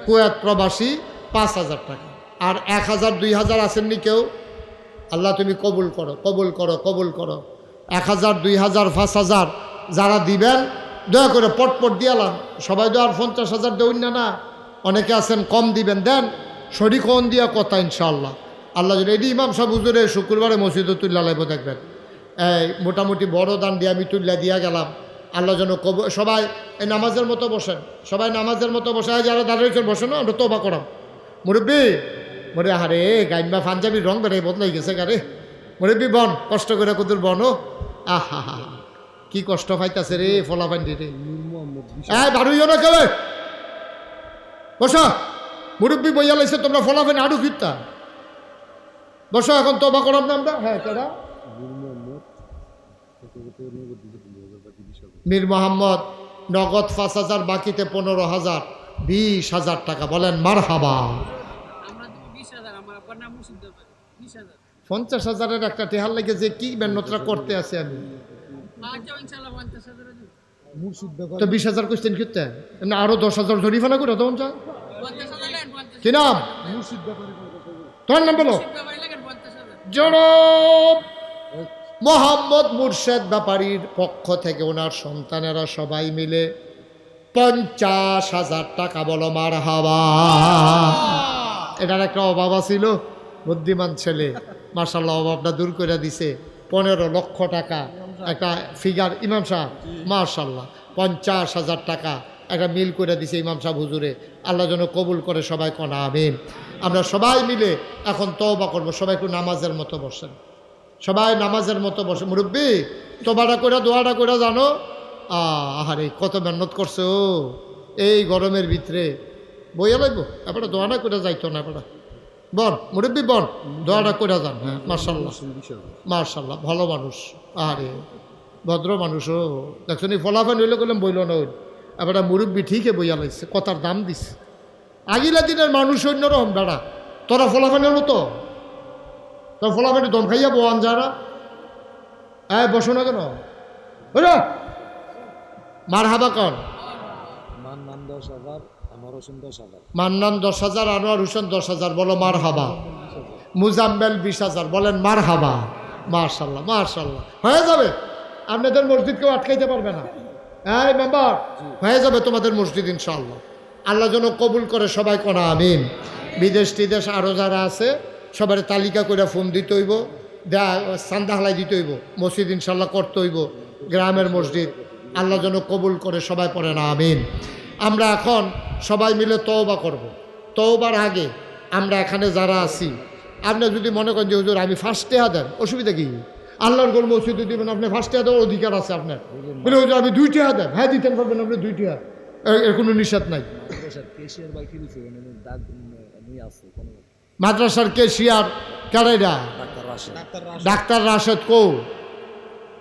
[SPEAKER 1] কুয়েত প্রবাসী 5,000 টাকা। আর 1,000 2,000 আসেননি কেউ? আল্লাহ তুমি কবুল করো, কবুল করো, কবুল করো। 1,000 2,000 5,000 যারা দিবেন দয়া করে পটপট দিয়ালাম। সবাই তো আর 50,000 দেউন না, না অনেকে আছেন কম দিবেন, দেন শরীক হন দিয়া কথা ইনশাআল্লাহ। আল্লাহ যদি এটি ইমাম সাহেব হুজুরে শুক্রবারে মসজিদে তুল্লা লাইব দেখবেন। এই মোটামুটি বড় দান দিয়ে আমি তুল্লা দিয়া গেলাম। আল্লাহ যেন সবাই এই নামাজের মতো বসেন, সবাই নামাজের মতো বসে। যারা দাঁড়িয়েছেন বসেন, আমরা তোবা করাম। মুরব্বী মরে হারে গাইম্বা পাঞ্জাবির রং বেড়ে বদলাই গেছে গারে। মুরব্বী বন, কষ্ট করে কুতুর বন। ও আহা হা, কি কষ্ট পাইতাছে রে ফলা পান্ডি রে। বাড়ুইও না কেউ, বসো। মুরব্বী বইয়া লাইছে, তোমরা ফলা পানি আড়ু ফিরতা বসো। এখন তোবা করাম না আমরা। হ্যাঁ, কেডা? মীর মোহাম্মদ নগদ 5,000, বাকিতে 15,000, 20,000 টাকা। বলেন মারহাবা। 50,000-এর একটা টেহার লেগে যে কি মেহনতটা করতে আছে আমি। তো 20,000 কোশ্চেন করতে না, আরো 10,000 জরিফানা করে তখন যা। কি নাম তোমার? নাম বলো। জনাব মোহাম্মদ মুর্শেদ ব্যাপারীর পক্ষ থেকে ওনার সন্তানেরা সবাই মিলে 50,000 টাকা। বলো মারহাবা। এটার একটা অভাব ছিল, বুদ্ধিমান ছেলে মাশাআল্লাহ অভাবটা দূর করে দিছে। 15 লক্ষ টাকা একটা ফিগার ইমাম সাহেব মাশাআল্লাহ। 50,000 টাকা একটা মিল করে দিছে ইমাম সাহেব হুজুরে। আল্লাহ যেন কবুল করে, সবাই কোনা আমিন। আমরা সবাই মিলে এখন তওবা করব। সবাই একটু নামাজের মতো বসেন, সবাই নামাজের মতো বসে। মুরব্বী তোবাটা করে দোয়াটা করে জানো। আহারে কত মেহনত করছে ও এই গরমের ভিতরে। বইয়া লাগবো এবারে দোয়াটা করে যাইতো না। এবারে বন মুরব্বী বন, দোয়াটা করে যান। হ্যাঁ মার্শাল্লাহ মার্শাল্লাহ, ভালো মানুষ। আরে ভদ্র মানুষ ও দেখছো নি। ফলাফল হইলে করলাম বইল না। ওই এবারে মুরব্বী ঠিকই বইয়া লাগছে, কথার দাম দিছে। আগিলা দিনের মানুষ অন্যরকম বেড়া। তোরা ফলাফানের মতো, তোর ফলাফানি দম খাইয়া বোয়ান যারা। হ্যাঁ বসো না কেন? মারহাবা কন।
[SPEAKER 2] মান্নান 10,000, আনোয়ার হোসেন 10,000।
[SPEAKER 1] মান্নান 10,000, আনোয়ার হোসেন 10,000। বলো মারহাবা। মুজাম্মেল 20,000। বলেন মারহাবা। মাশাল্লাহ মাশাল্লাহ, হয়ে যাবে। আপনাদের মসজিদ কেউ আটকাইতে পারবে না। হ্যাঁ মেম্বার, হয়ে যাবে তোমাদের মসজিদ ইনশাআল্লাহ। আল্লাহ যেন কবুল করে, সবাই কোনা আমিন। বিদেশ টিদেশ আরও যারা আছে সবার তালিকা করে ফোন দিতে হইব, চান্দা হালাই দিতে হইব। মসজিদ ইনশাল্লাহ করতে হইব, গ্রামের মসজিদ। আল্লাহ যেন কবুল করে, সবাই পড়ে না আমিন। আমরা এখন সবাই মিলে তওবা করব। তওবার আগে আমরা এখানে যারা আছি, আপনি যদি মনে করেন যে হুজুর আমি ফার্স্ট টেহা দেন, অসুবিধা কি? আল্লাহর গোল মসজিদে দিবেন, আপনি ফার্স্ট টেহা দেওয়ার অধিকার আছে আপনার। বলে হুজুর আমি 2 টেহা দেন, হ্যাঁ দিতেন পারবেন আপনি 2 টেহা, এর কোনো নিষেধ নাই। মাদ্রাসার কেশিয়ার কারাইরা ডাক্তার রাশেদ কৌ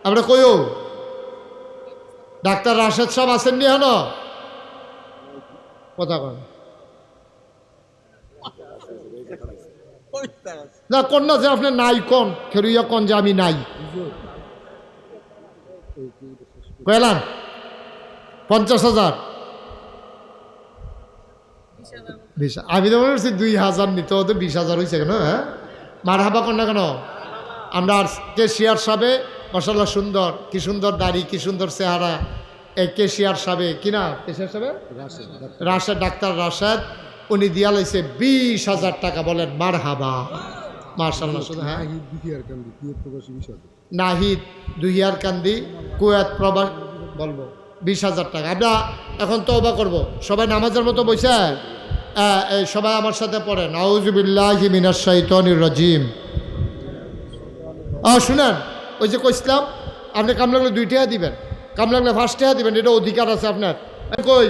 [SPEAKER 1] আমরা কইও ডাক্তার রাশেদ সাহেব আসেননি হেন কথা কন। না কোন না যে আপনি নাই কোন খেরুইয়া কোন যে আমি নাই কইলাম 50,000 আমি তো মনে করছি 2,000 নিতে হতো 20,000 হয়েছে কেন হ্যাঁ মার হাবা কর না কেন আমরা কেশিয়ার সাবে মাশাআল্লাহ সুন্দর কি সুন্দর দাড়ি কি সুন্দর চেহারা এই কেশিয়ার সাবে কিনা কেশিয়ার সাবে রাশেদ ডাক্তার রাশেদ উনি দিয়া লাইছে 20,000 টাকা বলেন মার হাবা মাশাআল্লাহ শুধু হ্যাঁ নাহিদ দুহিয়ার কান্দি কুয়েত প্রবাস বলবো 20,000 টাকা আমরা এখন তওবা করব সবাই নামাজের মতো বসে সবাই আমার সাথে পড়েন আউযু বিল্লাহি মিনাশ শাইতানির রাজিম শুনেন ওই যে কইছিলাম আপনি কাম লাগলে 2 টাকা দিবেন কাম লাগলে 5 টাকা দিবেন এটা অধিকার আছে আপনার কই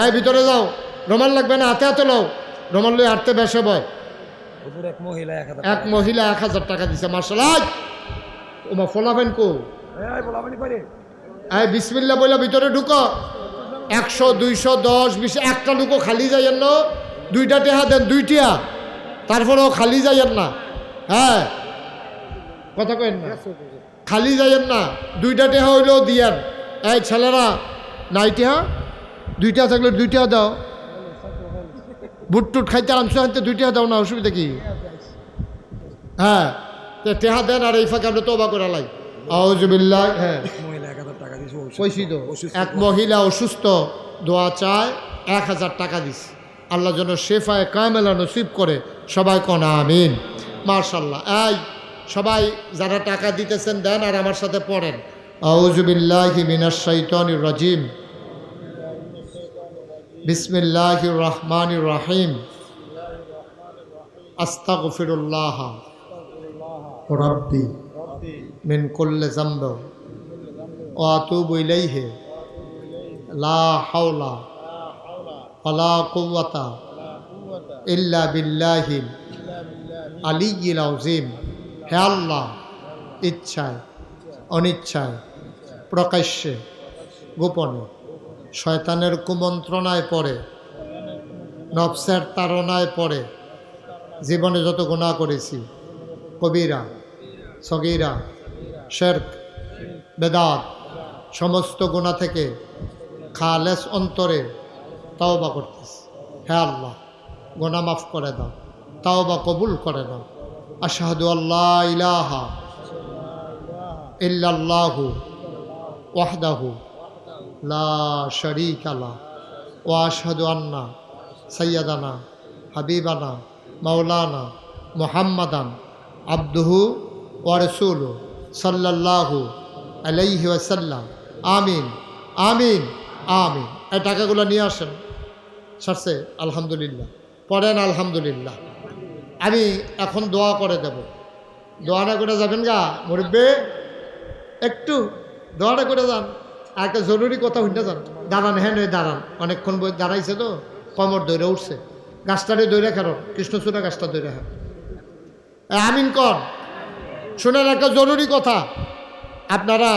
[SPEAKER 1] এই ভিতরে যাও রোমান লাগবে না হাতে হাতে লও রোমান লই হাঁটতে বেশে বয় এক মহিলা 1,000 টাকা দিছে মাশাআল্লাহ ওমা ফলাবেন কো এই বিসমিল্লাহ বইলা ভিতরে ঢুকো 100 200 10 20 একটা লুকো খালি যাইয়েন না 2টা টাকা দেন 2 টাকা তারপরেও খালি যাইয়েন না হ্যাঁ কথা কইেন না খালি যাইয়েন না 2টা টাকা হইলেও দিয়েন এই ছেলেরা নাই টাকা 2 টাকা থাকলে 2 টাকা দাও বুট টুট খাইতে আনছো আনতে 2 টাকা দাও না অসুবিধা কি হ্যাঁ টেহা দেন আর এই ফাঁকে আমরা তওবা করে লাই আউযু বিল্লাহ হ্যাঁ কইছি তো এক মহিলা অসুস্থ দোয়া চায় 1,000 টাকা দিছে আল্লাহ যেন শেফায়ে কামেলা নসিব করে সবাই কোন আমিন মাশাআল্লাহ এই সবাই যারা টাকা দিতেছেন দেন আর আমার সাথে পড়েন আউযু বিল্লাহি মিনাশ শাইতানির রাজিম বিসমিল্লাহির রহমানির রহিম আস্তাগফিরুল্লাহ রাব্বি মিন কুল্লি যামব ওয়া আতুবু ইলাইহি লা হাওলা ওয়ালা কুওয়াতা ইল্লা বিল্লাহিল আলিয়্যিল আযীম হে আল্লাহ ইচ্ছায় অনিচ্ছায় প্রকাশ্যে গোপনে শয়তানের কুমন্ত্রণায় পড়ে নফসের তাড়নায় পড়ে জীবনে যত গুনাহ করেছি কবিরা সগীরা শিরক বেদাত সমস্ত গুনাহ থেকে খালেস অন্তরে তওবা করতেছি হে আল্লাহ গুনাহ মাফ করে দাও তওবা কবুল করে দাও আশহাদু আল্লা ইলাহা ইল্লাল্লাহু ওয়াহদাহু লা শারীকা লাহু ওয়া আশহাদু আন্না সাইয়্যিদানা হাবিবানা মাওলানা মুহাম্মাদান আবদুহু ওয়া রাসূলুহু সাল্লাল্লাহু আলাইহি ওয়াসাল্লাম আমিন আমিন আমিন এই টাকাগুলো নিয়ে আসেন সারছে আলহামদুলিল্লাহ পড়েন আলহামদুলিল্লাহ আমি এখন দোয়া করে দেব দোয়াটা করে যাবেন গা মুরব্বি একটু দোয়াটা করে যান আর একটা জরুরি কথা শুনতে যান দাঁড়ান হ্যাঁ নয় দাঁড়ান অনেকক্ষণ বই দাঁড়াইছে তো কমর দৌড়ে উঠছে গাছটারে দৌড়ে কারণ কৃষ্ণচূড়া গাছটা দৌড়ে হ্যাঁ আমিন কর শোনেন একটা জরুরি কথা আপনারা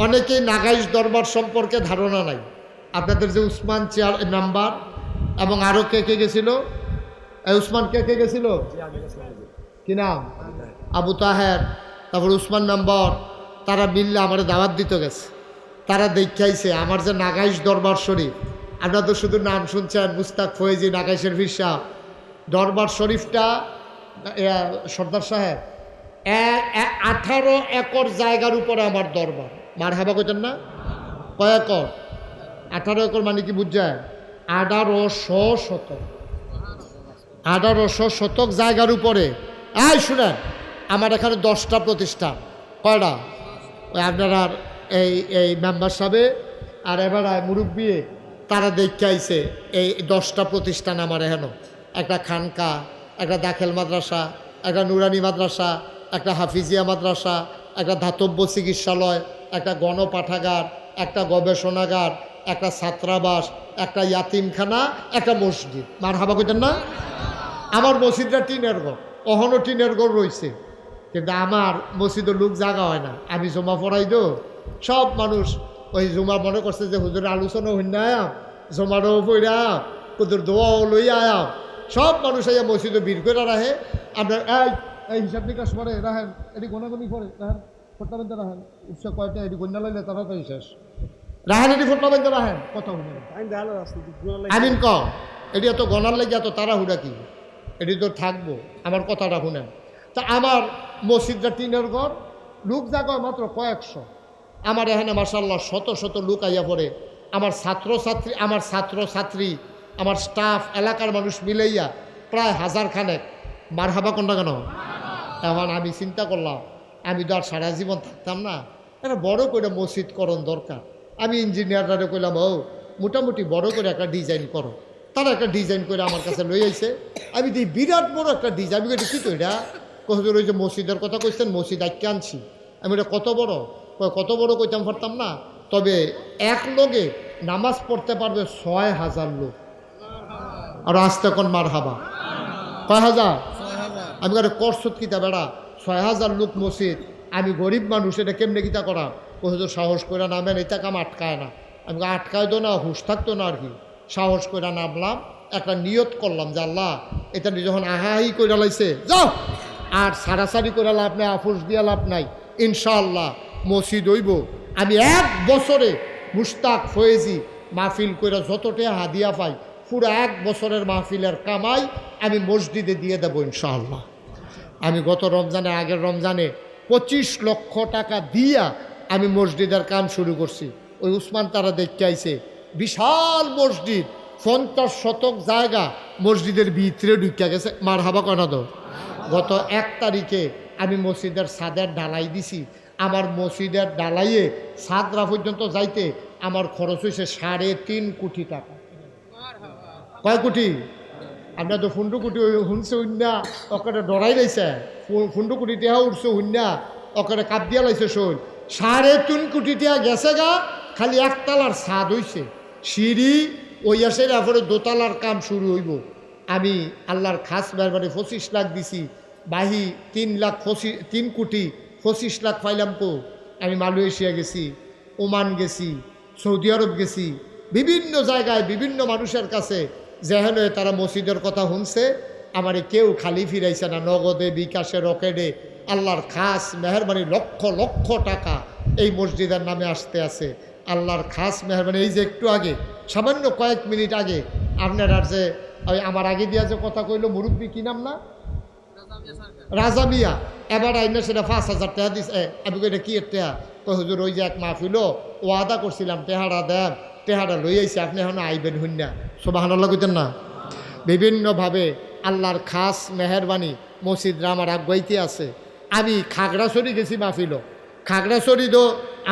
[SPEAKER 1] অনেকেই নাগাইশ দরবার সম্পর্কে ধারণা নাই আপনাদের যে উসমান চেয়ার মেম্বার এবং আরও কে কে গেছিল উসমান কে গেছিল কি নাম আবু তাহের তারপর উসমান মেম্বার তারা মিললে আমার দাওয়াত দিতে গেছে তারা দেখাইছে আমার যে নাগাইশ দরবার শরীফ আপনারা তো শুধু নাম শুনছেন মুস্তাক ফয়েজি নাগাইশের ভিসা দরবার শরীফটা সর্দার সাহেব 18 একর জায়গার উপরে আমার দরবার মার হাবা কইতেন না কয় একর 18 একর মানে কি বুঝছেন 1800 শতক 1800 শতক জায়গার উপরে এই শুনেন আমার এখানে 10টা প্রতিষ্ঠান কয়টা ওই আপনারা এই মেম্বার সাহেবে আর এবার মুরব্বী তারা দেখে আইছে এই 10টা প্রতিষ্ঠান আমার এখানে একটা খানকা একটা দাখিল মাদ্রাসা একটা নুরানি মাদ্রাসা একটা হাফিজিয়া মাদ্রাসা একটা ধাতব্য চিকিৎসালয় একটা গণপাঠাগার একটা গবেষণাগার একটা ছাত্রাবাস একটা ইয়াতিমখানা একটা মসজিদ মার হাবা কইতেন না আমার মসজিদটা টিনের ঘর অহনো টিনের ঘর রয়েছে কিন্তু আমার মসজিদের লোক জায়গা হয় না আমি জমা পড়াই দো সব মানুষ ওই জমা মনে করছে যে হুজুরের আলোচনা হইন না আয়াম জমারও পড়া হুজুর দোয়াও লই আয়াম সব মানুষ আইয়া মসজিদে ভিড় করে রাখে আপনার এই হিসাব নিকাশ পরে রাহেন, এটি গোনাগুনি পরে রাহেন, ফোটলা বেঁধে রাহেন, উৎসব কয়টা এটি গন্যা লাইলে তাড়াতাড়ি শেষ রাহেন, এটি ফোটলা বেঁধে রাহেন, কথা শুনে আমিন ক এটি এত গনার লেগে এত তাড়াহুড়া কি, এটি তো থাকবো, আমার কথাটা শুনেন। তা আমার মসজিদটা টিনের ঘর, লোক জায়গায় মাত্র কয়েকশো, আমার এখানে মাসাল্লাহ শত শত লোক আইয়া পড়ে, আমার ছাত্রছাত্রী আমার স্টাফ এলাকার মানুষ মিলাইয়া প্রায় 1000 খানেক। মারহাবা কোনটা কেন? এখন আমি চিন্তা করলাম আমি তো আর সারা জীবন থাকতাম না, একটা বড় করে মসজিদ করণ দরকার। আমি ইঞ্জিনিয়াররা কইলাম, ও মোটামুটি বড় করে একটা ডিজাইন করো। তারা একটা ডিজাইন করে আমার কাছে লই আইছে, আমি দিই বিরাট বড় একটা ডিজাইন। আমি কি তো এটা হুজুর ওই যে মসজিদের কথা কইছেন, মসজিদ আজকে আনছি। আমি এটা কত বড়? কত বড় কইতাম পারতাম না, তবে এক লোকে নামাজ পড়তে পারবে 6000 লোক। আর আসতে কোন মার হাবা কয় হাজার? আমি কারে করছত কিতা বেড়া 6000 লোক মসজিদ, আমি গরিব মানুষ, এটা কেমনে কিতা করা? হুজুর সাহস করে নামেন, এটা কাম আটকায় না। আমি আটকায় তো না, হুশ থাকতো না আর কি। সাহস করে নামলাম, একটা নিয়ত করলাম যে আল্লাহ এটা যখন আহাহি করে লাইছে, যাও আর সারাসারি করে লাভ নাই, আফুস দিয়া লাভ নাই, ইনশাআল্লাহ মসজিদ হইব। আমি 1 বছরে মুস্তাক ফয়েজি মাহফিল করে যতটা হাদিয়া পাই, পুরো 1 বছরের মাহফিলের কামাই আমি মসজিদে দিয়ে দেবো ইনশাআল্লাহ। আমি গত রমজানে, আগের রমজানে 25 লক্ষ টাকা দিয়া আমি মসজিদের কাম শুরু করছি। ওই উসমান তারা দেখতে আইছে, বিশাল মসজিদ, 50 শতক জায়গা মসজিদের ভিতরে ঢুকিয়া গেছে। মার হাবা কনা দো। গত 1 তারিখে আমি মসজিদের ছাদের ঢালাই দিছি। আমার মসজিদের ঢালাইয়ে ছাদরা পর্যন্ত যাইতে আমার খরচ হয়েছে 3.5 কোটি টাকা। কয় কোটি? আপনার তো 15 কোটি শুনছে উন্না, ওকে ডরাই লাইছে। 15 কোটি টাকা উঠছে উন্না, ওকে কাপ দিয়া লাইছে শোল। 3.5 কোটি টাকা গেছে গা, খালি 1 তালার ছাদ হইছে, সিঁড়ি ওই আসে, তারপরে 2 তালার কাম শুরু হইব। আমি আল্লাহর খাস মেহরবানি 25 লাখ দিছি, বাহি 3 কোটি 25 লাখ পাইলাম। তো আমি মালয়েশিয়া গেছি, ওমান গেছি, সৌদি আরব গেছি, বিভিন্ন জায়গায় বিভিন্ন মানুষের কাছে যেহেন তারা মসজিদের কথা শুনছে, আমারে কেউ খালি ফিরাইছে না, নগদে, বিকাশে, রকেটে। আল্লাহর খাস মেহরবানি লক্ষ লক্ষ টাকা এই মসজিদের নামে আসতে আছে। আল্লাহর খাস মেহরবানি। এই যে একটু আগে, সামান্য কয়েক মিনিট আগে আপনার আর যে ওই আমার আগে দিয়া যে কথা কইল মুরব্বী, কি নাম না, রাজা মিয়া, এবার আইনা সেটা 5000 টাকা দিস। আমি কইটা কি টেহা? তো হুজুর ওই যে এক মাহফিল ও আদা করছিলাম, টেহারা দেন, টেহারা লই আইছি, আপনি এখন আইবেন হুন্না। সুবহানাল্লাহ কইতেন না? বিভিন্নভাবে আল্লাহর খাস মেহরবানি মসজিদরা আমার আগুয়াইতে আছে। আমি খাগড়াছড়ি গেছি মাহফিল, খাগড়াছড়ি তো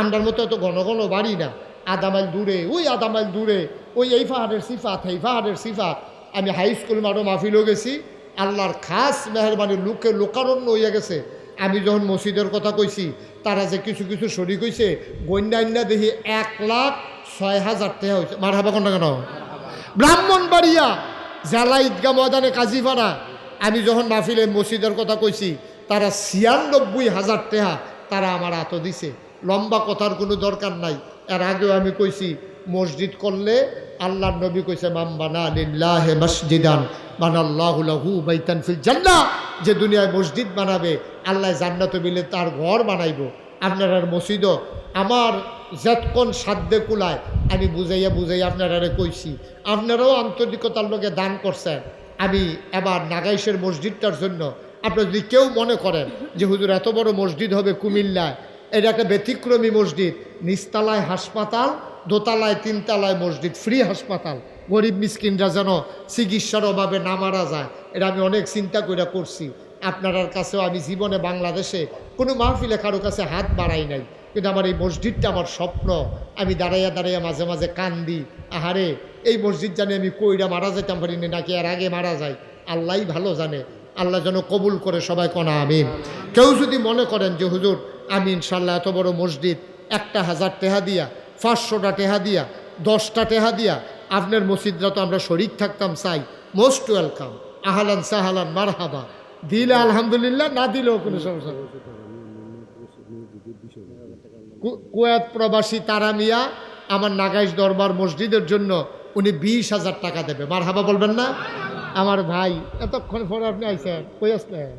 [SPEAKER 1] আমরার মতো এত ঘন ঘন বাড়ি না, 1/2 মাইল দূরে, ওই 1/2 মাইল দূরে, ওই এই পাহাড়ের সিফাত, এই পাহাড়ের সিফাত। আমি হাই স্কুল মাঠও মাহফিলও গেছি। আল্লাহর খাস মেহরবানি লোকে লোকারণ্য হইয়া গেছে। আমি যখন মসজিদের কথা কইছি, তারা যে কিছু কিছু শরিক হইছে, গন্যান্যা দেখি 1,06,000 টাকা হয়েছে। মার হাবা কোনটা কেন? ব্রাহ্মণবাড়িয়া জেলা ঈদগাহ ময়দানে কাজীপাড়া, আমি যখন মাহফিলে মসজিদের কথা কইছি, তারা 96,000 টাকা তারা আমার হাত দিছে। লম্বা কথার কোনো দরকার নাই। এর আগেও আমি কইছি, মসজিদ করলে আল্লাহর নবী কইছে, মাম বানা লিল্লাহি মসজিদান বানাল্লাহু লাহু বাইতান ফিল জান্নাহ। যে দুনিয়ায় মসজিদ বানাবে, আল্লাহ জান্নাতে মিলে তার ঘর বানাইব। আপনার মসজিদও আমার যতক্ষণ সাধ্যে কুলায় আমি বুঝাইয়া বুঝাইয়া আপনারা কইছি। আপনারাও আন্তরিকতার লোকে দান করছেন। আমি এবার নাগাইশের মসজিদটার জন্য, আপনারা যদি কেউ মনে করেন যে হুজুর এত বড় মসজিদ হবে কুমিল্লায়, এটা একটা ব্যতিক্রমী মসজিদ, নিচতলায় হাসপাতাল, দোতলায় 3 তলায় মসজিদ, ফ্রি হাসপাতাল, গরিব মিসকিনরা যেন চিকিৎসার অভাবে না মারা যায়, এটা আমি অনেক চিন্তা করে করছি। আপনার কাছেও আমি জীবনে বাংলাদেশে কোনো মাহফিলে কারো কাছে হাত বাড়াই নাই, কিন্তু আমার এই মসজিদটা আমার স্বপ্ন। আমি দাঁড়াইয়া দাঁড়াইয়া মাঝে মাঝে কান্দি, আহারে এই মসজিদ জানি আমি কইরা মারা যেতাম পারিনি, নাকি আর আগে মারা যায়, আল্লাহই ভালো জানে। আল্লাহ যেন কবুল করে, সবাই কোনা আমিন। কেউ যদি মনে করেন যে হুজুর আমি ইনশাল্লাহ এত বড় মসজিদ 1,000 টাকা দিয়া, 500টা টাকা দিয়া, 10টা টাকা দিয়া আপনার মসজিদরা তো আমরা শরীক থাকতাম, চাই, মোস্ট ওয়েলকাম, আহলান সাহালান মারহাবা। দিলে আলহামদুলিল্লাহ, না দিলেও কোনো সমস্যা নেই। কুয়েত প্রবাসী তারা মিয়া আমার নাগাইশ দরবার মসজিদের জন্য উনি 20,000 টাকা দেবে। মারহাবা বলবেন না? আমার ভাই এতক্ষণ পরে আপনি আইসেন কই আসলেন?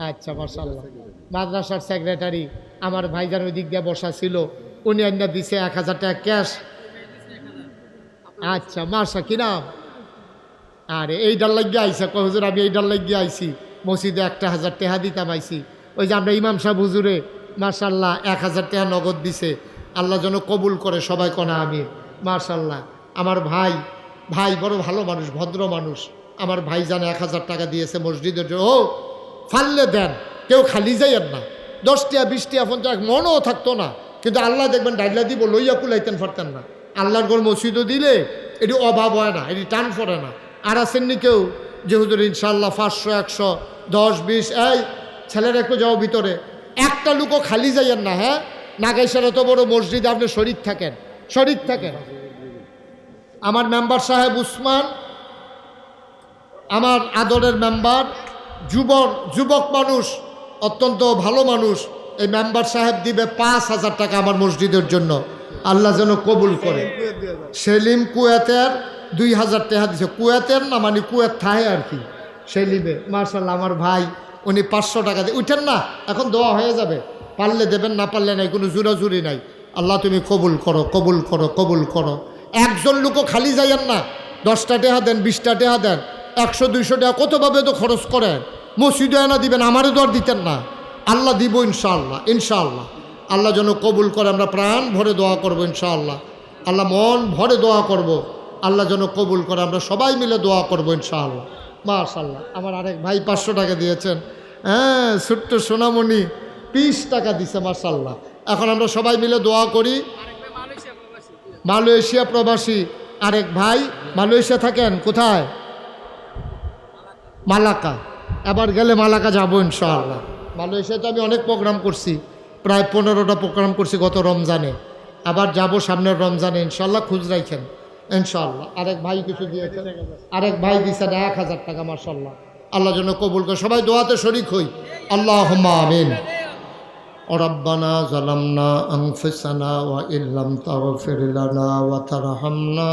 [SPEAKER 1] আচ্ছা মাশাআল্লাহ, মাদ্রাসার সেক্রেটারি আমার ভাইজান ওই দিক দিয়ে বসা ছিল, উনি আইনা দিছে 1000 টাকা ক্যাশ। আচ্ছা মাশা কি নাম? আরে এইটার লাগিয়ে আইসা কয় হুজুর আমি এইটার লাগিয়ে আইছি, মসজিদে 1000 টাকা দিতাম আইছি। ওই যে আমরা ইমাম সাহেব হুজুরে মাশাআল্লাহ 1000 টাকা নগদ দিছে, আল্লাহ যেন কবুল করে সবাই কনা আমি। মাশাআল্লাহ আমার ভাই ভাই বড় ভালো মানুষ, ভদ্র মানুষ। আমার ভাই জানে 1000 টাকা দিয়েছে মসজিদের জন্য। ও ফাললে দেন, কেউ খালি যাইয়েন না। 10 টাকা 20 টাকা 50 মনও থাকতো না, কিন্তু আল্লাহ দেখবেন ডাইলা দিব লইয়া কুলাইতেন পারতেন না। আল্লাহর ঘর মসজিদও দিলে এটি অভাব হয় না, এটি টান পড়ে না। আর আসেননি কেউ যে হুজুর ইনশাআল্লাহ 500 100 10 20 এই ছেলেরা একটু যাও ভিতরে, একটা লুকও খালি যাইয়েন না। হ্যাঁ, নাগাইশার এত বড় মসজিদে আপনি শরীক থাকেন, শরীক থাকেন। আমার মেম্বার সাহেব উসমান, আমার আদরের মেম্বার, যুবক মানুষ, অত্যন্ত ভালো মানুষ। এই মেম্বার সাহেব দিবে 5000 টাকা আমার মসজিদের জন্য, আল্লাহ যেন কবুল করে। সেলিম কুয়েতের 2000 টাকা দিছে, কুয়েতের না মানে কুয়েত থাহে আর কি, সেলিমে। মার্শাল্লাহ আমার ভাই উনি 500 টাকা দিয়ে উঠেন না, এখন দোয়া হয়ে যাবে, পারলে দেবেন না পারলে নাই, কোনো জুরাজুরি নাই। আল্লাহ তুমি কবুল করো, কবুল করো, কবুল করো। একজন লোকও খালি যাইয়েন না, 10টা টাকা দেন, 20টা টাকা দেন, 100 200 টাকা কতভাবে তো খরচ করেন, মসজিদে এনা দিবেন, আমারও দর দিতেন না। আল্লাহ দিব ইনশাআল্লাহ, ইনশাআল্লাহ। আল্লাহ যেন কবুল করে, আমরা প্রাণ ভরে দোয়া করবো ইনশাআল্লাহ। আল্লাহ মন ভরে দোয়া করব, আল্লাহ যেন কবুল করে, আমরা সবাই মিলে দোয়া করবো ইনশাআল্লাহ। মাশাআল্লাহ আমার আরেক ভাই 500 টাকা দিয়েছেন। হ্যাঁ, ছোট্ট সোনামণি 20 টাকা দিছে মাশাআল্লাহ। এখন আমরা সবাই মিলে দোয়া করি। মালয়েশিয়া প্রবাসী আরেক ভাই, মালয়েশিয়া থাকেন কোথায়? মালাকা। এবার গেলে মালাকা যাবো ইনশাআল্লাহ। মালয়েশিয়াতে আমি অনেক প্রোগ্রাম করছি, প্রায় 15টা প্রোগ্রাম করছি গত রমজানে, আবার যাব সামনের রমজানে ইনশাআল্লাহ, খুঁজ রাখেন ইনশাআল্লাহ। আরেক ভাই কিছু দিয়েছেন, আরেক ভাই দিয়েছেন 1000 টাকা মাশাআল্লাহ। আল্লাহ যেন কবুল করে, সবাই দোয়াতে শরীক হই, আল্লাহুম্মা আমিন। রব্বানা যালামনা আনফুসানা ওয়া ইল্লাম তাগফির লানা ওয়া তারহামনা